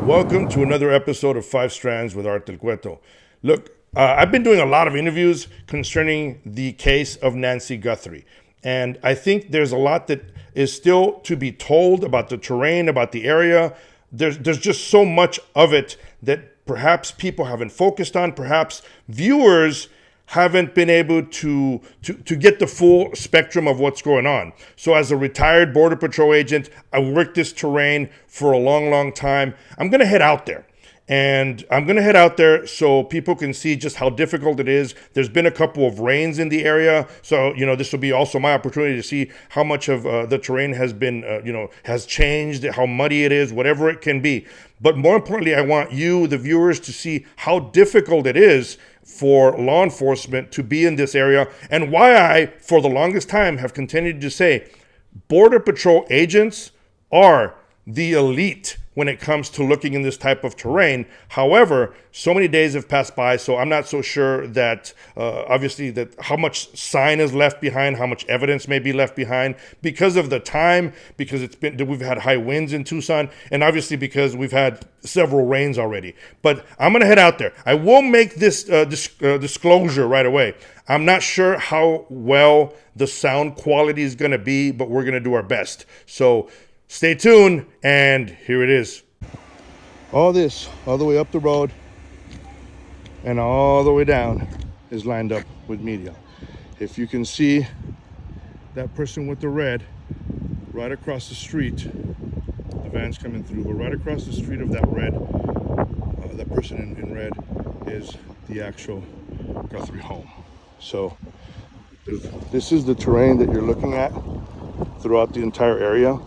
Welcome to another episode of Five Strands with Art Del Cueto. Look, I've been doing a lot of interviews concerning the case of Nancy Guthrie. And I think there's a lot that is still to be told about the terrain, about the area. There's just so much of it that perhaps people haven't focused on, perhaps viewers haven't been able to get the full spectrum of what's going on. So as a retired Border Patrol agent, I worked this terrain for a long, long time. I'm going to head out there. And I'm going to head out there so people can see just how difficult it is. There's been a couple of rains in the area. So, this will be also my opportunity to see how much of the terrain has been, has changed, how muddy it is, whatever it can be. But more importantly, I want you, the viewers, to see how difficult it is for law enforcement to be in this area, and why I, for the longest time, have continued to say Border Patrol agents are the elite when it comes to looking in this type of terrain. However, so many days have passed by, so I'm not so sure that obviously that how much sign is left behind, how much evidence may be left behind because of the time, because we've had high winds in Tucson, and obviously because we've had several rains already. But I'm going to head out there. I will make this disclosure right away. I'm not sure how well the sound quality is going to be, but we're going to do our best. So stay tuned, and here it is. All this, all the way up the road and all the way down, is lined up with media. If you can see that person with the red right across the street, the van's coming through, but right across the street of that red, that person in red is the actual Guthrie home. So this is the terrain that you're looking at throughout the entire area.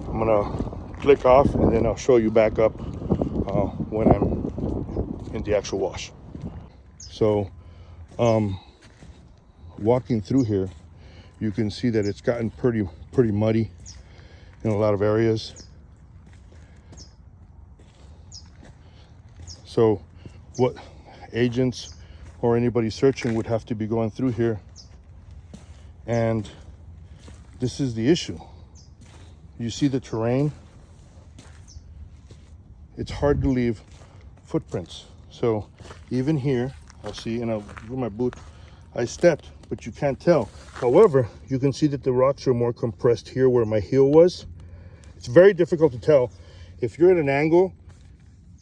I'm gonna click off and then I'll show you back up when I'm in the actual wash. So walking through here, you can see that it's gotten pretty muddy in a lot of areas. So what agents or anybody searching would have to be going through here, and this is the issue. You see the terrain, it's hard to leave footprints. So even here, I'll see, and with my boot, I stepped, but you can't tell. However, you can see that the rocks are more compressed here where my heel was. It's very difficult to tell. If you're at an angle,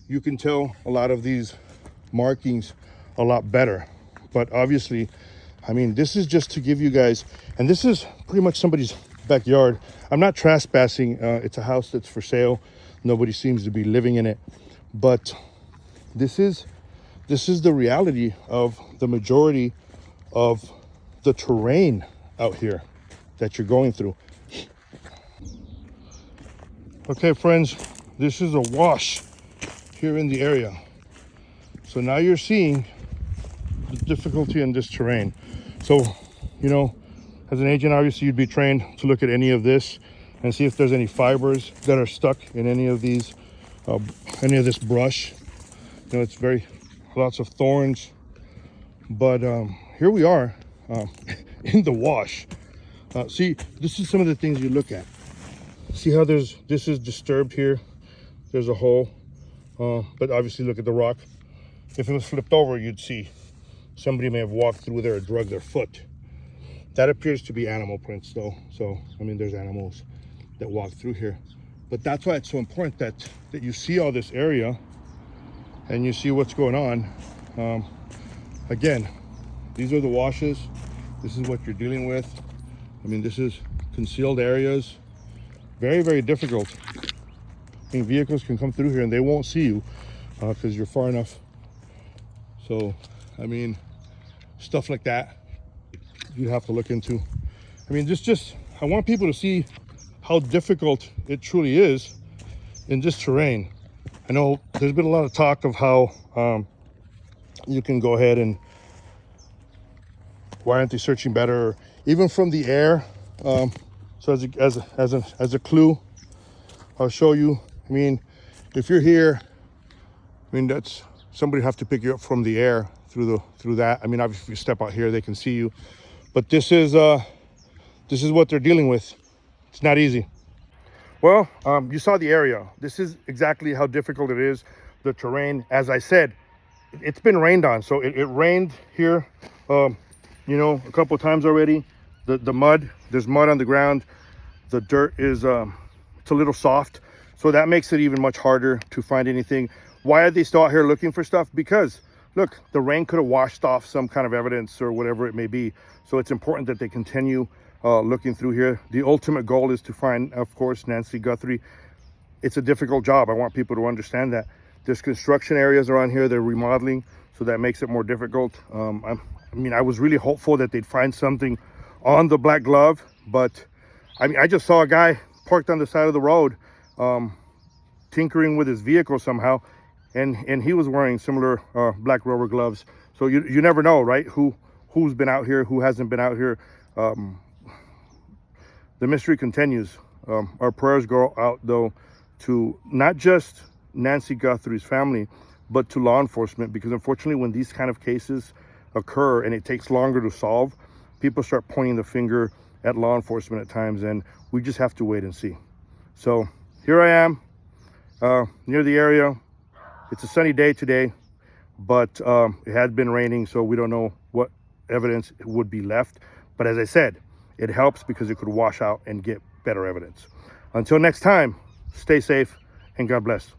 you can tell a lot of these markings a lot better. But obviously, I mean, this is just to give you guys, and this is pretty much somebody's backyard. I'm not trespassing. It's a house that's for sale. Nobody seems to be living in it. But this is the reality of the majority of the terrain out here that you're going through. Okay, friends, this is a wash here in the area. So now you're seeing the difficulty in this terrain. So, as an agent, obviously you'd be trained to look at any of this and see if there's any fibers that are stuck in any of these, any of this brush. It's lots of thorns. But here we are in the wash. See, this is some of the things you look at. See how this is disturbed here? There's a hole. But obviously look at the rock. If it was flipped over, you'd see somebody may have walked through there or dragged their foot. That appears to be animal prints though. So, I mean, there's animals that walk through here. But that's why it's so important that you see all this area and you see what's going on. Again, these are the washes. This is what you're dealing with. I mean, this is concealed areas. Very, very difficult. I mean, vehicles can come through here and they won't see you because you're far enough. So, I mean, stuff like that you have to look into. I mean, I want people to see how difficult it truly is in this terrain. I know there's been a lot of talk of how you can go ahead and why aren't they searching better, or even from the air. So as a clue, I'll show you. I mean, if you're here, I mean, that's somebody have to pick you up from the air through that. I mean, obviously if you step out here, they can see you. But this is what they're dealing with. It's not easy. Well, you saw the area. This is exactly how difficult it is. The terrain, as I said, it's been rained on. So it rained here, a couple of times already. The mud, there's mud on the ground. The dirt is, it's a little soft. So that makes it even much harder to find anything. Why are they still out here looking for stuff? Because look, the rain could have washed off some kind of evidence or whatever it may be. So it's important that they continue looking through here. The ultimate goal is to find, of course, Nancy Guthrie. It's a difficult job. I want people to understand that. There's construction areas around here. They're remodeling, so that makes it more difficult. I was really hopeful that they'd find something on the black glove, but I just saw a guy parked on the side of the road, tinkering with his vehicle somehow, and he was wearing similar black rubber gloves. So you never know, right? Who's been out here, who hasn't been out here. The mystery continues. Our prayers go out, though, to not just Nancy Guthrie's family, but to law enforcement, because unfortunately when these kind of cases occur and it takes longer to solve, people start pointing the finger at law enforcement at times, and we just have to wait and see. So here I am near the area. It's a sunny day today, but it had been raining, so we don't know what evidence would be left. But as I said, it helps because it could wash out and get better evidence. Until next time, stay safe and God bless.